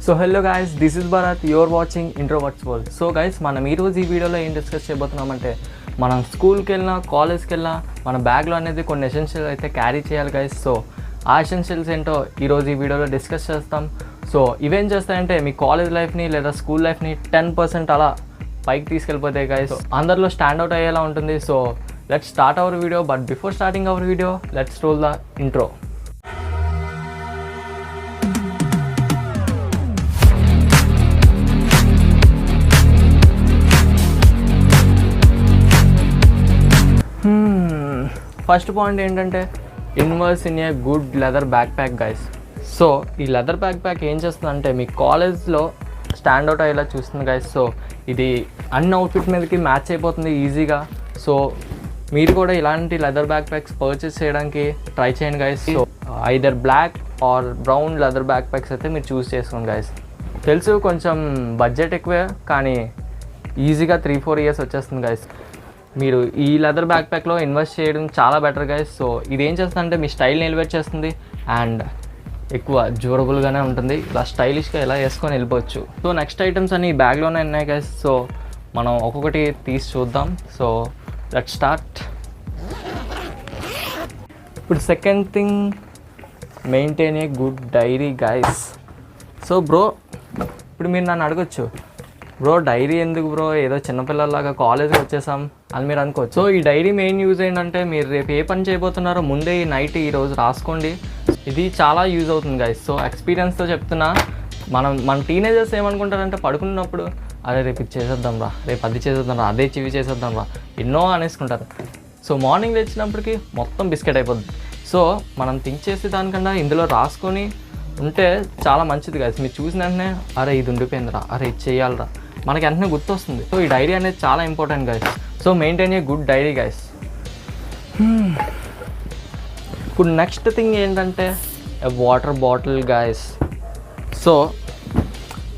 So hello guys, this is Bharat, you're watching introverts world. So guys, మనం ఈరోజు ఈ వీడియోలో ఏం డిస్కస్ చేయబోతున్నామంటే, మనం స్కూల్కి వెళ్ళినా కాలేజ్కి వెళ్ళినా మన బ్యాగ్లో అనేది కొన్ని ఎసెన్షియల్ అయితే క్యారీ చేయాలి గైస్. సో ఆ ఎసెన్షియల్స్ ఏంటో ఈరోజు ఈ వీడియోలో డిస్కస్ చేస్తాం. సో ఇవేం చేస్తాయంటే మీ కాలేజ్ లైఫ్ని లేదా స్కూల్ లైఫ్ని 10% అలా పైకి తీసుకెళ్ళిపోతాయి గైస్. అందరిలో స్టాండ్అవుట్ అయ్యేలా ఉంటుంది. So let's start our video. But before starting our video, let's roll the intro. First point ఏంటంటే ఇన్వర్స్ in a good leather backpack guys. So ఈ లెదర్ బ్యాక్ ప్యాక్ ఏం చేస్తుందంటే మీ కాలేజ్లో స్టాండ్అవుట్ అయ్యేలా చూస్తుంది గైస్. సో ఇది అన్ని అవుట్ఫిట్ మీదకి మ్యాచ్ అయిపోతుంది ఈజీగా. సో మీరు కూడా ఇలాంటి లెదర్ బ్యాక్ ప్యాక్స్ పర్చేస్ చేయడానికి ట్రై చేయండి guys. So either black or brown leather backpacks అయితే మీరు చూస్ చేసుకోండి గైస్. తెలుసు కొంచెం బడ్జెట్ ఎక్కువే, కానీ ఈజీగా 3-4 years వచ్చేస్తుంది గైస్. మీరు ఈ లెదర్ బ్యాక్ ప్యాక్లో ఇన్వెస్ట్ చేయడం చాలా బెటర్ గైస్. సో ఇది ఏం చేస్తుందంటే మీ స్టైల్ని ఎలివేట్ చేస్తుంది అండ్ ఎక్కువ డ్యూరబుల్గానే ఉంటుంది. ఇలా స్టైలిష్గా ఎలా వేసుకొని వెళ్ళిపోవచ్చు. సో నెక్స్ట్ ఐటమ్స్ అన్ని ఈ బ్యాగ్లోనే ఉన్నాయి గైస్. సో మనం ఒక్కొక్కటి తీసి చూద్దాం. So let's start. ఇప్పుడు second thing, maintain a good diary guys. So bro, ఇప్పుడు మీరు నన్ను అడగచ్చు, బ్రో డైరీ ఎందుకు బ్రో, ఏదో చిన్నపిల్లలాగా కాలేజ్కి వచ్చేసాం అని మీరు అనుకోవచ్చు. సో ఈ డైరీ మెయిన్ యూజ్ ఏంటంటే, మీరు రేపు ఏ పని చేయబోతున్నారో ముందే ఈ నైట్ ఈరోజు రాసుకోండి. ఇది చాలా యూజ్ అవుతుంది గైస్. సో ఎక్స్పీరియన్స్తో చెప్తున్నా. మన టీనేజర్స్ ఏమనుకుంటారంటే పడుకున్నప్పుడు, అరే రేపు ఇది చేసేద్దాం రా, రేపు అది చేసేద్దాం రా, అదే చివి చేసేద్దాం రా, ఎన్నో అనేసుకుంటారు. సో మార్నింగ్ తెచ్చినప్పటికీ మొత్తం బిస్కెట్ అయిపోద్ది. సో మనం థింక్ చేసే దానికన్నా ఇందులో రాసుకొని ఉంటే చాలా మంచిది గైస్. మీరు చూసిన వెంటనే అరే ఇది ఉండిపోయిందిరా, అరే ఇది చేయాలరా, మనకి వెంటనే గుర్తొస్తుంది. సో ఈ డైరీ అనేది చాలా important guys. So maintain a good diary guys. ఇప్పుడు నెక్స్ట్ థింగ్ ఏంటంటే వాటర్ బాటిల్ గైస్. సో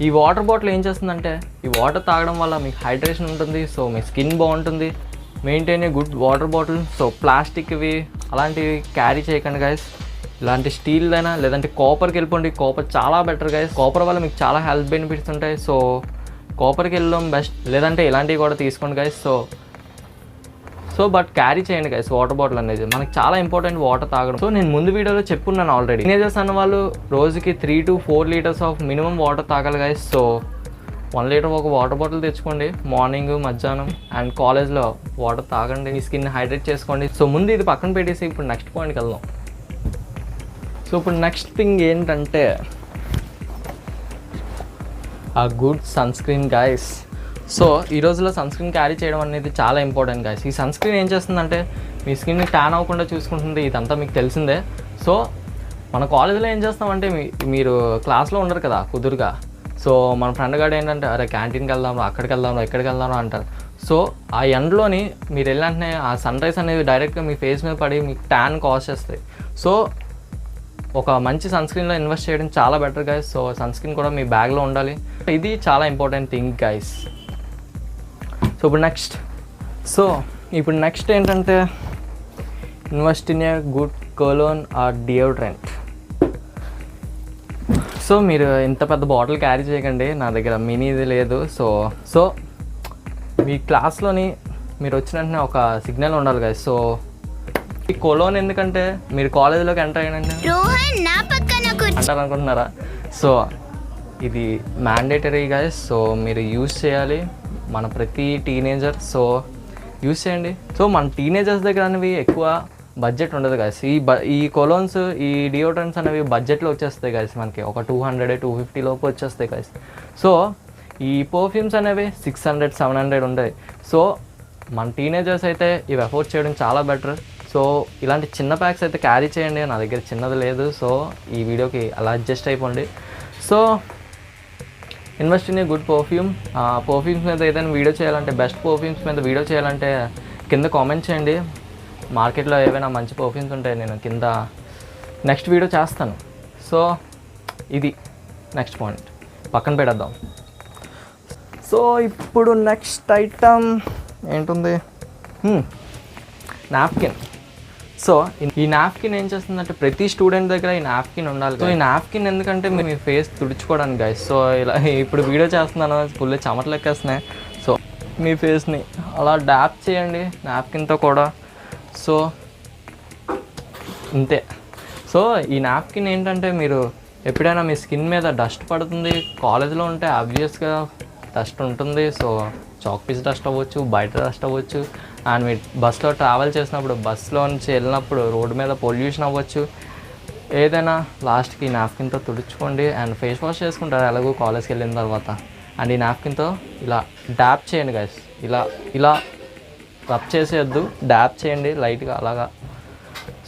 ఈ వాటర్ బాటిల్ ఏం చేస్తుందంటే, ఈ వాటర్ తాగడం వల్ల మీకు హైడ్రేషన్ ఉంటుంది. సో మీ స్కిన్ బాగుంటుంది. Maintain a good water bottle. So ప్లాస్టిక్వి అలాంటివి క్యారీ చేయకండి గైస్. ఇలాంటి స్టీల్ అయినా లేదంటే కాపర్కి వెళ్ళిపోండి. కాపర్ చాలా బెటర్ గైస్. కాపర్ వల్ల మీకు చాలా హెల్త్ బెనిఫిట్స్ ఉంటాయి. సో కాపర్కి వెళ్ళడం బెస్ట్. లేదంటే ఇలాంటివి కూడా తీసుకోండి గైస్. సో బట్ క్యారీ చేయండి గైస్. వాటర్ బాటిల్ అనేది మనకి చాలా ఇంపార్టెంట్, వాటర్ తాగడం. సో నేను ముందు వీడియోలో చెప్పుకున్నాను ఆల్రెడీ, టీనేజర్స్ అన్న వాళ్ళు రోజుకి 3 to 4 liters of minimum water తాగాలి గైస్. సో 1 liter ఒక వాటర్ బాటిల్ తెచ్చుకోండి. మార్నింగ్, మధ్యాహ్నం అండ్ కాలేజ్లో వాటర్ తాగండి. మీ స్కిన్ హైడ్రేట్ చేసుకోండి. సో ముందు ఇది పక్కన పెట్టేసి ఇప్పుడు నెక్స్ట్ పాయింట్కి వెళ్దాం. సో ఇప్పుడు నెక్స్ట్ థింగ్ ఏంటంటే a good sunscreen guys. So ఈ రోజులో సన్ స్క్రీన్ క్యారీ చేయడం అనేది చాలా ఇంపార్టెంట్ గైస్. ఈ సన్ స్క్రీన్ ఏం చేస్తుందంటే మీ స్కిన్ని ట్యాన్ అవ్వకుండా చూసుకుంటుంది. ఇదంతా మీకు తెలిసిందే. సో మన కాలేజీలో ఏం చేస్తామంటే, మీరు క్లాస్లో ఉండరు కదా కుదురుగా. సో మన ఫ్రెండ్ గారు ఏంటంటే అరే క్యాంటీన్కి వెళ్దాం, అక్కడికి వెళ్దాం, ఎక్కడికి వెళ్దాం అంటారు. సో ఆ ఎండ్లోని మీరు వెళ్ళంటే ఆ సన్ రైజ్ అనేది డైరెక్ట్గా మీ ఫేస్ మీద పడి మీకు ట్యాన్ కాజ్ చేస్తాయి. సో ఒక మంచి సన్ స్క్రీన్లో ఇన్వెస్ట్ చేయడం చాలా better guys. So sunscreen కూడా మీ బ్యాగ్లో ఉండాలి. ఇది చాలా ఇంపార్టెంట్ థింగ్ గైస్. సో ఇప్పుడు నెక్స్ట్ ఏంటంటే invest in a good cologne or deodorant. So మీరు ఇంత పెద్ద బాటిల్ క్యారీ చేయకండి, నా దగ్గర మినీది లేదు. సో మీ క్లాస్లోని మీరు వచ్చిన వెంటనే ఒక సిగ్నల్ ఉండాలి గైస్. సో ఈ కొలోన్ ఎందుకంటే మీరు కాలేజీలోకి ఎంటర్ అయినంటే అంటారు అనుకుంటున్నారా? సో ఇది మ్యాండేటరీ గైస్. సో మీరు యూజ్ చేయాలి, మన ప్రతి టీనేజర్. సో యూజ్ చేయండి. సో మన టీనేజర్స్ దగ్గర అనేవి ఎక్కువ బడ్జెట్ ఉండదు గైస్. ఈ కొలోన్స్, ఈ డియోడ్రెంట్స్ అనేవి బడ్జెట్లో వచ్చేస్తాయి గైస్. మనకి ఒక 200-250 లోపు వచ్చేస్తాయి గైస్. సో ఈ పర్ఫ్యూమ్స్ అనేవి 600-700 ఉంటాయి. సో మన టీనేజర్స్ అయితే ఇవి అఫోర్డ్ చేయడం చాలా బెటర్. సో ఇలాంటి చిన్న ప్యాక్స్ అయితే క్యారీ చేయండి. నా దగ్గర చిన్నది లేదు. సో ఈ వీడియోకి అలా అడ్జస్ట్ అయిపోండి. So invest in a good perfume. Perfumes మీద ఏదైనా వీడియో చేయాలంటే, బెస్ట్ పర్ఫ్యూమ్స్ మీద వీడియో చేయాలంటే కింద కామెంట్ చేయండి. మార్కెట్లో ఏవైనా మంచి పర్ఫ్యూమ్స్ ఉంటాయి, నేను కింద నెక్స్ట్ వీడియో చేస్తాను. సో ఇది నెక్స్ట్ పాయింట్ పక్కన పెడదాం. సో ఇప్పుడు నెక్స్ట్ ఐటమ్ ఏంటుంది, నాప్కిన్. సో ఈ నాప్కిన్ ఏం చేస్తుందంటే ప్రతి స్టూడెంట్ దగ్గర ఈ నాప్కిన్ ఉండాలి. సో ఈ నాప్కిన్ ఎందుకంటే మీ ఫేస్ తుడుచుకోవడానికి గైస్. సో ఇలా ఇప్పుడు వీడియో చేస్తున్నాను, ఫుల్ చెమటలు ఎక్కేస్తున్నాయి. సో మీ ఫేస్ని అలా డాప్ చేయండి నాప్కిన్తో కూడా. సో ఇంతే. సో ఈ నాప్కిన్ ఏంటంటే మీరు ఎప్పుడైనా మీ స్కిన్ మీద డస్ట్ పడుతుంది, కాలేజ్లో ఉంటే ఆబ్వియస్గా డస్ట్ ఉంటుంది. సో చాక్ పీస్ డస్ట్ అవ్వచ్చు, బయట డస్ట్ అవ్వచ్చు, అండ్ మీరు బస్లో ట్రావెల్ చేసినప్పుడు, బస్లో నుంచి వెళ్ళినప్పుడు రోడ్డు మీద పొల్యూషన్ అవ్వచ్చు. ఏదైనా లాస్ట్కి ఈ నాప్కిన్తో తుడుచుకోండి అండ్ ఫేస్ వాష్ చేసుకుంటారు ఎలాగో కాలేజ్కి వెళ్ళిన తర్వాత. అండ్ ఈ నాప్కిన్తో ఇలా డాప్ చేయండి గైస్. ఇలా రబ్ చేసేయద్దు, డాప్ చేయండి లైట్గా అలాగా.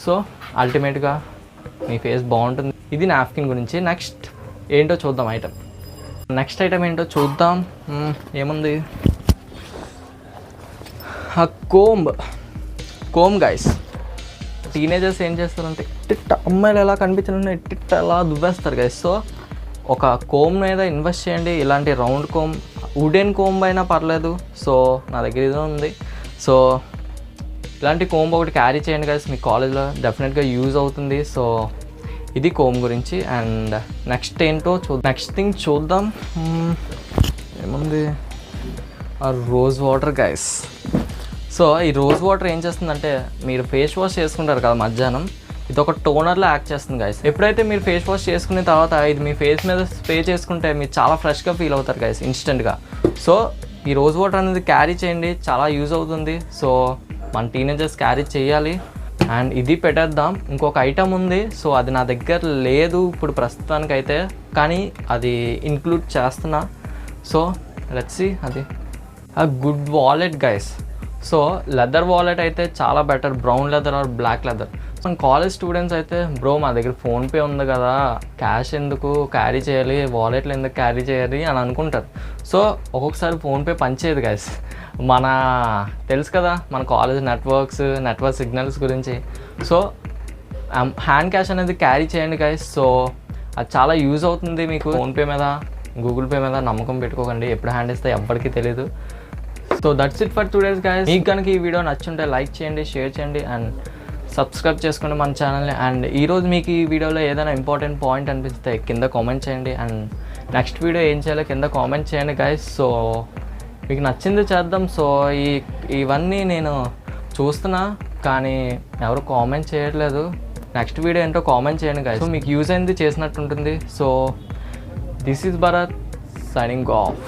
సో అల్టిమేట్గా మీ ఫేస్ బాగుంటుంది. ఇది నాప్కిన్ గురించి. నెక్స్ట్ ఏంటో చూద్దాం ఐటమ్. నెక్స్ట్ ఐటమ్ ఏంటో చూద్దాం. ఏముంది? Come guys. టీనేజర్స్ ఏం చేస్తారంటే ఇట్టిట్ట అమ్మాయిలు ఎలా కనిపించాలంటే ఇట్టిట్ట అలా దువ్వేస్తారు గైస్. సో ఒక కోమ్ మీద ఇన్వెస్ట్ చేయండి. ఇలాంటి రౌండ్ కోమ్, వుడెన్ కోమ్ అయినా పర్లేదు. సో నా దగ్గర ఇది ఉంది. సో ఇలాంటి కోమ్ ఒకటి క్యారీ చేయండి గైస్, మీ కాలేజ్లో డెఫినెట్గా యూజ్ అవుతుంది. సో ఇది కోమ్ గురించి. అండ్ నెక్స్ట్ ఏంటో నెక్స్ట్ థింగ్ చూద్దాం. ఏముంది? Rose water guys. సో ఈ రోజ్ వాటర్ ఏం చేస్తుందంటే మీరు ఫేస్ వాష్ చేసుకుంటారు కదా మధ్యాహ్నం, ఇది ఒక టోనర్లో యాక్ట్ చేస్తుంది గైస్. ఎప్పుడైతే మీరు ఫేస్ వాష్ చేసుకున్న తర్వాత ఇది మీ ఫేస్ మీద స్ప్రే చేసుకుంటే మీరు చాలా ఫ్రెష్గా ఫీల్ అవుతారు గైస్ ఇన్స్టెంట్గా. సో ఈ రోజ్ వాటర్ అనేది క్యారీ చేయండి, చాలా యూజ్ అవుతుంది. సో మన టీనేజర్స్ క్యారీ చేయాలి. అండ్ ఇది పెట్టేద్దాం. ఇంకొక ఐటమ్ ఉంది. సో అది నా దగ్గర లేదు ఇప్పుడు ప్రస్తుతానికైతే, కానీ అది ఇంక్లూడ్ చేస్తున్నా. So let's see. అది good wallet guys. So leather wallet అయితే చాలా better, brown leather or black leather. మన కాలేజ్ స్టూడెంట్స్ అయితే బ్రో మా దగ్గర ఫోన్పే ఉంది కదా, క్యాష్ ఎందుకు క్యారీ చేయాలి, వాలెట్లు ఎందుకు క్యారీ చేయాలి అని అనుకుంటారు. సో ఒక్కొక్కసారి ఫోన్పే పనిచేయదు గైస్. తెలుసు కదా మన కాలేజ్ నెట్వర్క్ సిగ్నల్స్ గురించి. సో హ్యాండ్ క్యాష్ అనేది క్యారీ చేయండి గైస్. సో అది చాలా యూజ్ అవుతుంది మీకు. ఫోన్పే మీద, గూగుల్ పే మీద నమ్మకం పెట్టుకోకండి, ఎప్పుడు హ్యాండ్ ఇస్తే ఎవ్వరికీ తెలియదు. So that's it for today's guys. మీకు కనుక ఈ వీడియో నచ్చుంటే లైక్ చేయండి, షేర్ చేయండి అండ్ సబ్స్క్రైబ్ చేసుకోండి మన ఛానల్ని. అండ్ ఈరోజు మీకు ఈ వీడియోలో ఏదైనా ఇంపార్టెంట్ పాయింట్ అనిపిస్తే కింద కామెంట్ చేయండి. అండ్ నెక్స్ట్ వీడియో ఏం చేయాలో కింద కామెంట్ చేయండి గైస్. సో మీకు నచ్చింది చేద్దాం. సో ఇవన్నీ నేను చూస్తున్నా కానీ ఎవరు కామెంట్ చేయట్లేదు. నెక్స్ట్ వీడియో ఏంటో కామెంట్ చేయండి గైస్. సో మీకు యూజ్ అయింది చేసినట్టు ఉంటుంది. So this is Bharat signing off.